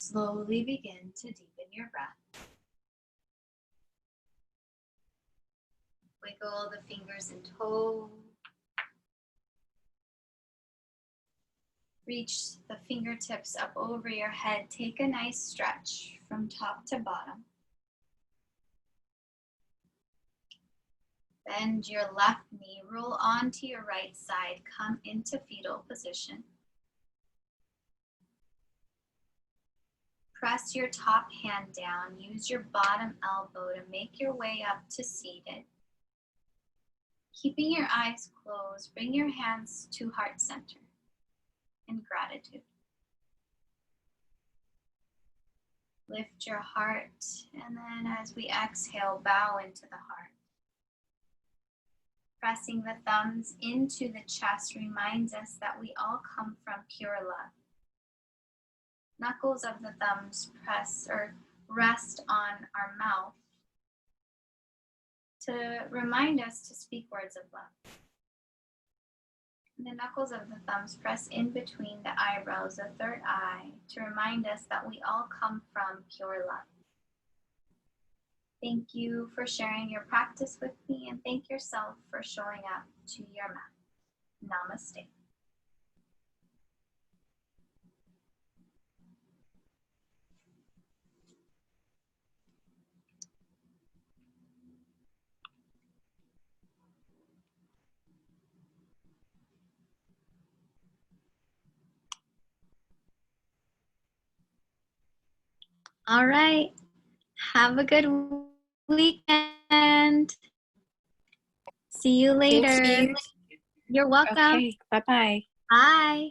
[SPEAKER 1] Slowly begin to deepen your breath. Wiggle the fingers and toes. Reach the fingertips up over your head. Take a nice stretch from top to bottom. Bend your left knee, roll onto your right side, come into fetal position. Press your top hand down, use your bottom elbow to make your way up to seated. Keeping your eyes closed, bring your hands to heart center in gratitude. Lift your heart, and then as we exhale, bow into the heart. Pressing the thumbs into the chest reminds us that we all come from pure love. Knuckles of the thumbs press or rest on our mouth to remind us to speak words of love. And the knuckles of the thumbs press in between the eyebrows, the third eye, to remind us that we all come from pure love. Thank you for sharing your practice with me, and thank yourself for showing up to your mat. Namaste. All right. Have a good weekend. See you later.
[SPEAKER 2] Thank you.
[SPEAKER 1] You're welcome.
[SPEAKER 2] Okay, bye-bye.
[SPEAKER 1] Bye.